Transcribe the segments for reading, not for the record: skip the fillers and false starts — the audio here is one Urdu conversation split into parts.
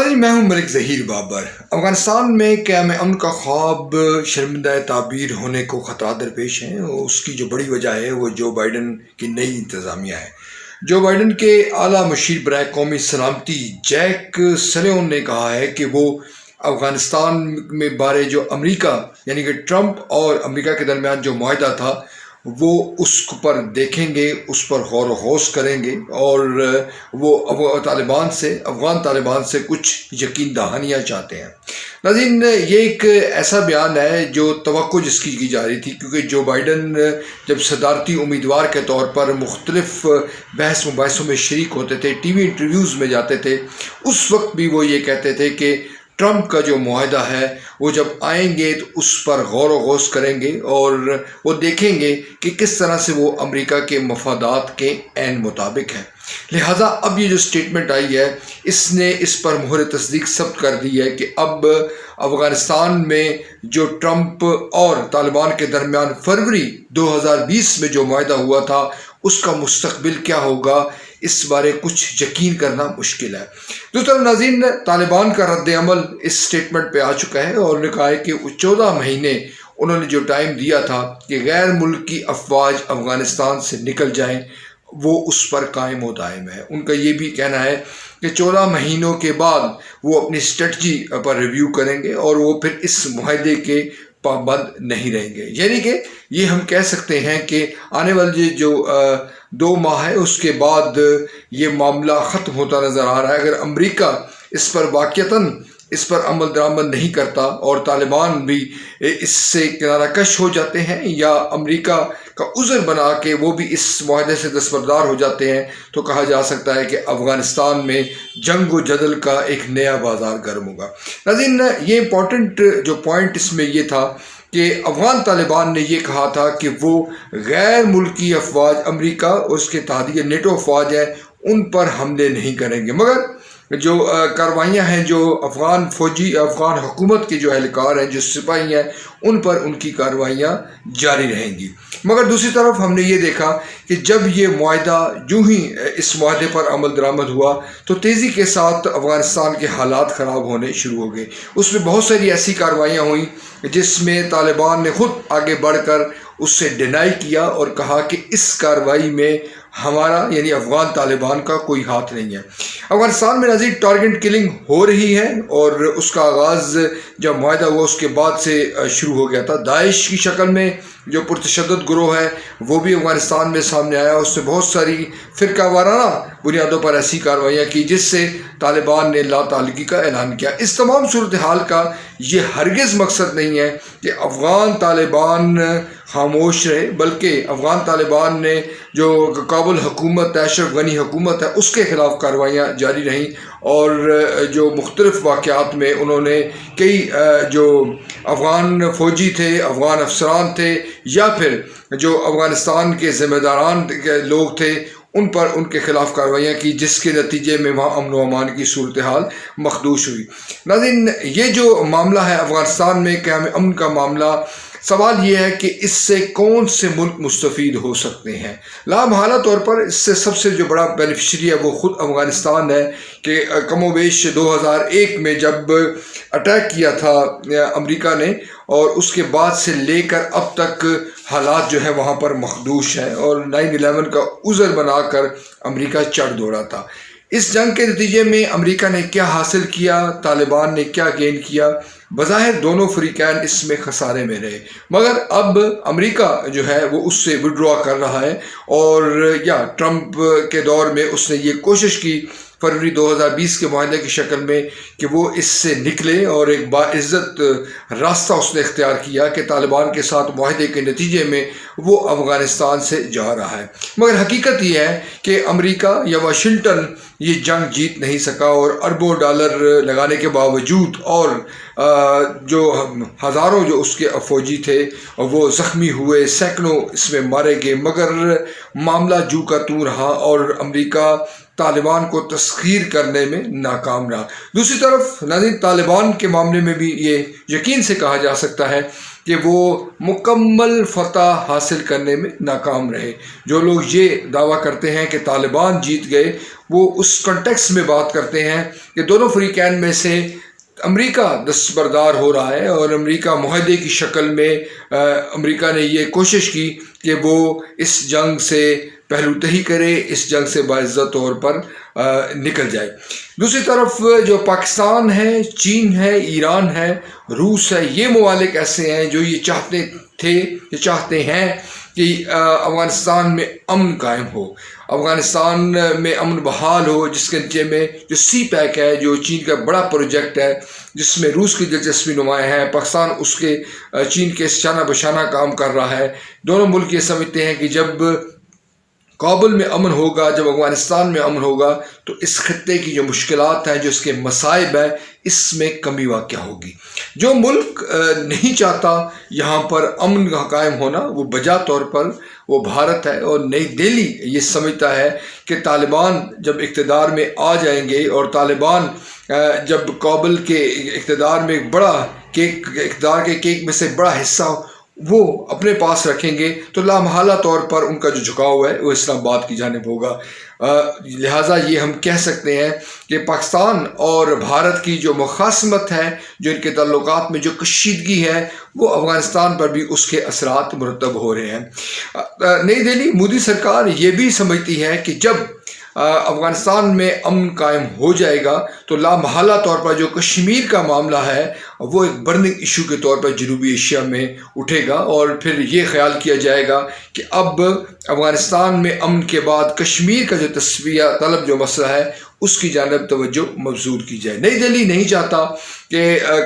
ناظرین، میں ہوں ملک ظہیر بابر۔ افغانستان میں قیام امن کا خواب شرمندہ تعبیر ہونے کو خطرات درپیش ہیں، اور اس کی جو بڑی وجہ ہے وہ جو بائیڈن کی نئی انتظامیہ ہے۔ جو بائیڈن کے اعلیٰ مشیر برائے قومی سلامتی جیک سلیون نے کہا ہے کہ وہ افغانستان میں بارے جو امریکہ یعنی کہ ٹرمپ اور امریکہ کے درمیان جو معاہدہ تھا وہ اس پر دیکھیں گے، اس پر غور و خوض کریں گے، اور وہ افغان طالبان سے کچھ یقین دہانیاں چاہتے ہیں۔ ناظرین، یہ ایک ایسا بیان ہے جو توقع جس کی جا رہی تھی، کیونکہ جو بائیڈن جب صدارتی امیدوار کے طور پر مختلف بحث مباحثوں میں شریک ہوتے تھے، ٹی وی انٹرویوز میں جاتے تھے، اس وقت بھی وہ یہ کہتے تھے کہ ٹرمپ کا جو معاہدہ ہے وہ جب آئیں گے تو اس پر غور و خوض کریں گے، اور وہ دیکھیں گے کہ کس طرح سے وہ امریکہ کے مفادات کے عین مطابق ہے۔ لہٰذا اب یہ جو سٹیٹمنٹ آئی ہے اس نے اس پر مہر تصدیق ثبت کر دی ہے کہ اب افغانستان میں جو ٹرمپ اور طالبان کے درمیان فروری 2020 میں جو معاہدہ ہوا تھا اس کا مستقبل کیا ہوگا، اس بارے کچھ یقین کرنا مشکل ہے۔ دوسرا ناظرین، طالبان کا رد عمل اس سٹیٹمنٹ پہ آ چکا ہے، اور انہوں نے کہا ہے کہ 14 مہینے انہوں نے جو ٹائم دیا تھا کہ غیر ملکی افواج افغانستان سے نکل جائیں، وہ اس پر قائم و دائم ہے۔ ان کا یہ بھی کہنا ہے کہ 14 مہینوں کے بعد وہ اپنی اسٹریٹجی پر ریویو کریں گے اور وہ پھر اس معاہدے کے پابند نہیں رہیں گے۔ یعنی کہ یہ ہم کہہ سکتے ہیں کہ آنے والے جو 2 ماہ ہے اس کے بعد یہ معاملہ ختم ہوتا نظر آ رہا ہے۔ اگر امریکہ اس پر واقعتاً اس پر عمل درآمد نہیں کرتا اور طالبان بھی اس سے کنارہ کش ہو جاتے ہیں، یا امریکہ کا عذر بنا کے وہ بھی اس معاہدے سے دستبردار ہو جاتے ہیں، تو کہا جا سکتا ہے کہ افغانستان میں جنگ و جدل کا ایک نیا بازار گرم ہوگا۔ ناظرین، یہ امپورٹنٹ جو پوائنٹ اس میں یہ تھا کہ افغان طالبان نے یہ کہا تھا کہ وہ غیر ملکی افواج امریکہ اور اس کے اتحادیہ نیٹو افواج ہیں ان پر حملے نہیں کریں گے، مگر جو کارروائیاں ہیں جو افغان حکومت کے جو اہلکار ہیں، جو سپاہی ہیں، ان پر ان کی کارروائیاں جاری رہیں گی۔ مگر دوسری طرف ہم نے یہ دیکھا کہ جب یہ معاہدہ جو ہی اس معاہدے پر عمل درآمد ہوا تو تیزی کے ساتھ افغانستان کے حالات خراب ہونے شروع ہو گئے۔ اس میں بہت ساری ایسی کارروائیاں ہوئیں جس میں طالبان نے خود آگے بڑھ کر اس سے ڈینائی کیا اور کہا کہ اس کارروائی میں ہمارا یعنی افغان طالبان کا کوئی ہاتھ نہیں ہے۔ افغانستان میں نظیر ٹارگٹ کلنگ ہو رہی ہے، اور اس کا آغاز جب معاہدہ ہوا اس کے بعد سے شروع ہو گیا تھا۔ داعش کی شکل میں جو پرتشدد گروہ ہے وہ بھی افغانستان میں سامنے آیا، اس نے بہت ساری فرقہ وارانہ بنیادوں پر ایسی کارروائیاں کی جس سے طالبان نے لا تعلقی کا اعلان کیا۔ اس تمام صورتحال کا یہ ہرگز مقصد نہیں ہے کہ افغان طالبان خاموش رہے، بلکہ افغان طالبان نے جو کابل حکومت ہے، اشرف غنی حکومت ہے، اس کے خلاف کارروائیاں جاری رہیں، اور جو مختلف واقعات میں انہوں نے کئی جو افغان فوجی تھے، افغان افسران تھے، یا پھر جو افغانستان کے ذمہ داران کے لوگ تھے ان پر ان کے خلاف کارروائیاں کی، جس کے نتیجے میں وہاں امن و امان کی صورتحال مخدوش ہوئی۔ ناظرین، یہ جو معاملہ ہے افغانستان میں قیام امن کا معاملہ، سوال یہ ہے کہ اس سے کون سے ملک مستفید ہو سکتے ہیں۔ لامحالہ طور پر اس سے سب سے جو بڑا بینیفیشری ہے وہ خود افغانستان ہے، کہ کم و بیش 2001 میں جب اٹیک کیا تھا امریکہ نے، اور اس کے بعد سے لے کر اب تک حالات جو ہے وہاں پر مخدوش ہیں، اور 9/11 کا عذر بنا کر امریکہ چڑھ دوڑا تھا۔ اس جنگ کے نتیجے میں امریکہ نے کیا حاصل کیا، طالبان نے کیا گین کیا؟ بظاہر دونوں فریقین اس میں خسارے میں رہے، مگر اب امریکہ جو ہے وہ اس سے وڈرا کر رہا ہے، اور یا ٹرمپ کے دور میں اس نے یہ کوشش کی فروری 2020 کے معاہدے کی شکل میں کہ وہ اس سے نکلے، اور ایک باعزت راستہ اس نے اختیار کیا کہ طالبان کے ساتھ معاہدے کے نتیجے میں وہ افغانستان سے جا رہا ہے۔ مگر حقیقت یہ ہے کہ امریکہ یا واشنگٹن یہ جنگ جیت نہیں سکا، اور اربوں ڈالر لگانے کے باوجود، اور جو ہزاروں جو اس کے فوجی تھے وہ زخمی ہوئے، سینکڑوں اس میں مارے گئے، مگر معاملہ جو کا توں رہا، اور امریکہ طالبان کو تسخیر کرنے میں ناکام رہا۔ دوسری طرف ناظرین، طالبان کے معاملے میں بھی یہ یقین سے کہا جا سکتا ہے کہ وہ مکمل فتح حاصل کرنے میں ناکام رہے۔ جو لوگ یہ دعویٰ کرتے ہیں کہ طالبان جیت گئے، وہ اس کنٹیکس میں بات کرتے ہیں کہ دونوں فریقین میں سے امریکہ دستبردار ہو رہا ہے، اور امریکہ معاہدے کی شکل میں امریکہ نے یہ کوشش کی کہ وہ اس جنگ سے پہلو تہی کرے، اس جنگ سے باعزت طور پر نکل جائے۔ دوسری طرف جو پاکستان ہے، چین ہے، ایران ہے، روس ہے، یہ ممالک ایسے ہیں جو یہ چاہتے تھے، یہ چاہتے ہیں کہ افغانستان میں امن قائم ہو، افغانستان میں امن بحال ہو، جس کے نتیجے میں جو سی پیک ہے، جو چین کا بڑا پروجیکٹ ہے، جس میں روس کی دلچسپی نمایاں ہے، پاکستان اس کے چین کے شانہ بشانہ کام کر رہا ہے۔ دونوں ملک یہ سمجھتے ہیں کہ جب کابل میں امن ہوگا، جب افغانستان میں امن ہوگا، تو اس خطے کی جو مشکلات ہیں، جو اس کے مصائب ہیں، اس میں کمی واقع ہوگی۔ جو ملک نہیں چاہتا یہاں پر امن کا قائم ہونا، وہ بجا طور پر وہ بھارت ہے، اور نئی دہلی یہ سمجھتا ہے کہ طالبان جب اقتدار میں آ جائیں گے، اور طالبان جب کابل کے اقتدار میں ایک بڑا اقتدار کے کیک میں سے بڑا حصہ وہ اپنے پاس رکھیں گے، تو لامحالہ طور پر ان کا جو جھکاؤ ہے وہ اسلام آباد کی جانب ہوگا۔ لہٰذا یہ ہم کہہ سکتے ہیں کہ پاکستان اور بھارت کی جو مخاصمت ہے، جو ان کے تعلقات میں جو کشیدگی ہے، وہ افغانستان پر بھی اس کے اثرات مرتب ہو رہے ہیں۔ نئی دہلی مودی سرکار یہ بھی سمجھتی ہے کہ جب افغانستان میں امن قائم ہو جائے گا، تو لامحالہ طور پر جو کشمیر کا معاملہ ہے وہ ایک برننگ ایشو کے طور پر جنوبی ایشیا میں اٹھے گا، اور پھر یہ خیال کیا جائے گا کہ اب افغانستان میں امن کے بعد کشمیر کا جو تصفیہ طلب جو مسئلہ ہے، اس کی جانب توجہ مبذول کی جائے۔ نئی دہلی نہیں چاہتا کہ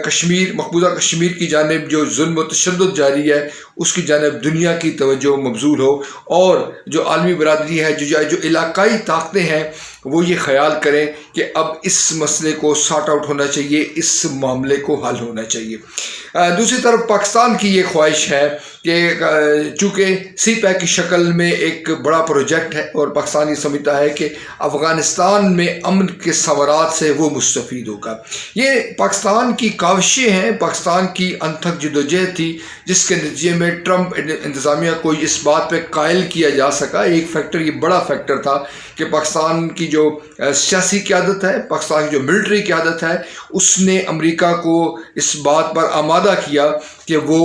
کشمیر، مقبوضہ کشمیر کی جانب جو ظلم و تشدد جاری ہے، اس کی جانب دنیا کی توجہ مبذول ہو، اور جو عالمی برادری ہے، جو علاقائی طاقتیں ہیں، وہ یہ خیال کریں کہ اب اس مسئلے کو سارٹ آؤٹ ہونا چاہیے، اس معاملے کو حل ہونا چاہیے۔ دوسری طرف پاکستان کی یہ خواہش ہے کہ چونکہ سی پیک کی شکل میں ایک بڑا پروجیکٹ ہے، اور پاکستان یہ سمجھتا ہے کہ افغانستان میں امن کے ثمرات سے وہ مستفید ہوگا۔ یہ پاکستان کی کاوشیں ہیں، پاکستان کی انتھک جدوجہد تھی، جس کے نتیجے میں ٹرمپ انتظامیہ کو اس بات پہ قائل کیا جا سکا۔ ایک فیکٹر، یہ بڑا فیکٹر تھا کہ پاکستان کی جو سیاسی قیادت ہے، پاکستان کی جو ملٹری قیادت ہے، اس نے امریکہ کو اس بات پر آمادہ کیا کہ وہ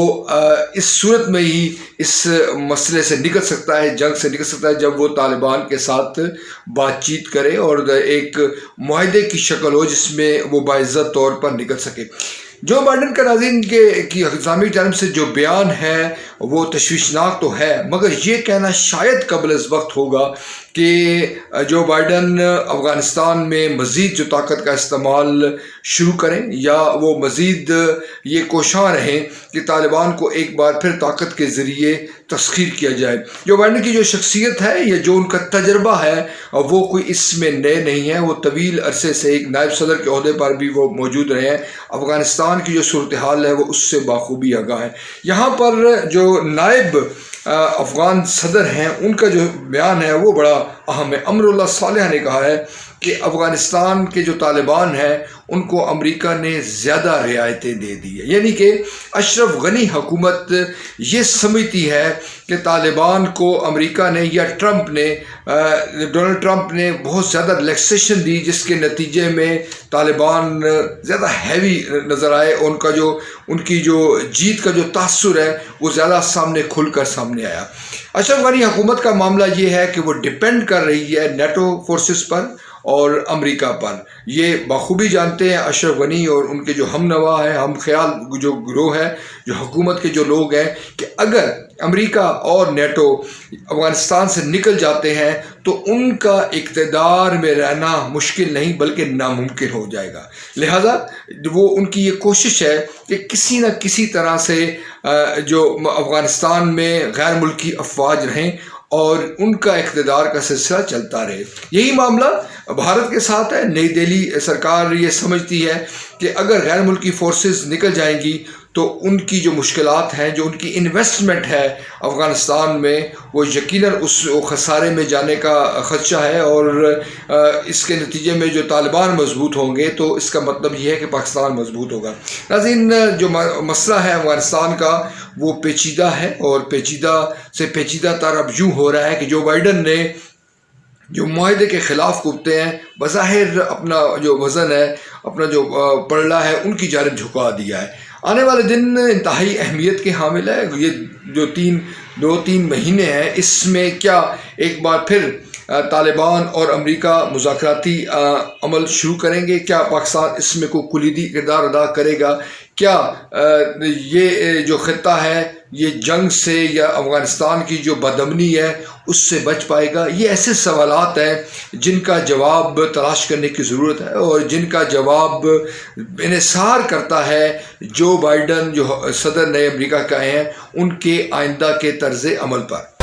اس صورت میں ہی اس مسئلے سے نکل سکتا ہے، جنگ سے نکل سکتا ہے، جب وہ طالبان کے ساتھ بات چیت کرے اور ایک معاہدے کی شکل ہو جس میں وہ باعزت طور پر نکل سکے۔ جو بائیڈن کا ناظرین کی اسلامی جانب سے جو بیان ہے وہ تشویشناک تو ہے، مگر یہ کہنا شاید قبل از وقت ہوگا کہ جو بائیڈن افغانستان میں مزید جو طاقت کا استعمال شروع کریں، یا وہ مزید یہ کوشاں رہیں کہ طالبان کو ایک بار پھر طاقت کے ذریعے تسخیر کیا جائے۔ جو بائیڈن کی جو شخصیت ہے یا جو ان کا تجربہ ہے، وہ کوئی اس میں نئے نہیں ہے، وہ طویل عرصے سے ایک نائب صدر کے عہدے پر بھی وہ موجود رہے ہیں، افغانستان کی جو صورتحال ہے وہ اس سے بخوبی آگاہ ہے۔ یہاں پر جو نائب افغان صدر ہیں، ان کا جو بیان ہے وہ بڑا اہم ہے۔ امر اللہ صالح نے کہا ہے کہ افغانستان کے جو طالبان ہیں ان کو امریکہ نے زیادہ رعایتیں دے دی ہے، یعنی کہ اشرف غنی حکومت یہ سمجھتی ہے کہ طالبان کو امریکہ نے یا ڈونلڈ ٹرمپ نے بہت زیادہ ریلیکسیشن دی، جس کے نتیجے میں طالبان زیادہ ہیوی نظر آئے، ان کی جو جیت کا جو تاثر ہے وہ زیادہ کھل کر سامنے آیا۔ اشرف غنی حکومت کا معاملہ یہ ہے کہ وہ ڈیپینڈ کر رہی ہے نیٹو فورسز پر اور امریکہ پر۔ یہ بخوبی جانتے ہیں اشرف غنی اور ان کے جو ہم نوا ہے، ہم خیال جو گروہ ہے، جو حکومت کے جو لوگ ہیں، کہ اگر امریکہ اور نیٹو افغانستان سے نکل جاتے ہیں تو ان کا اقتدار میں رہنا مشکل نہیں بلکہ ناممکن ہو جائے گا۔ لہٰذا وہ ان کی یہ کوشش ہے کہ کسی نہ کسی طرح سے جو افغانستان میں غیر ملکی افواج رہیں اور ان کا اقتدار کا سلسلہ چلتا رہے۔ یہی معاملہ بھارت کے ساتھ ہے۔ نئی دہلی سرکار یہ سمجھتی ہے کہ اگر غیر ملکی فورسز نکل جائیں گی تو ان کی جو مشکلات ہیں، جو ان کی انویسٹمنٹ ہے افغانستان میں، وہ یقیناً اس خسارے میں جانے کا خدشہ ہے، اور اس کے نتیجے میں جو طالبان مضبوط ہوں گے تو اس کا مطلب یہ ہے کہ پاکستان مضبوط ہوگا۔ ناظرین، جو مسئلہ ہے افغانستان کا وہ پیچیدہ ہے، اور پیچیدہ سے پیچیدہ تر اب یوں ہو رہا ہے کہ جو بائیڈن نے جو معاہدے کے خلاف کودتے ہیں، بظاہر اپنا جو وزن ہے، اپنا جو پلڑا ہے، ان کی جانب جھکا دیا ہے۔ آنے والے دن انتہائی اہمیت کے حامل ہے۔ یہ جو 2-3 مہینے ہیں، اس میں کیا ایک بار پھر طالبان اور امریکہ مذاکراتی عمل شروع کریں گے؟ کیا پاکستان اس میں کوئی کلیدی کردار ادا کرے گا؟ کیا یہ جو خطہ ہے یہ جنگ سے یا افغانستان کی جو بدامنی ہے اس سے بچ پائے گا؟ یہ ایسے سوالات ہیں جن کا جواب تلاش کرنے کی ضرورت ہے، اور جن کا جواب انحصار کرتا ہے جو بائیڈن جو صدر نئے امریکہ کا ہیں ان کے آئندہ کے طرز عمل پر۔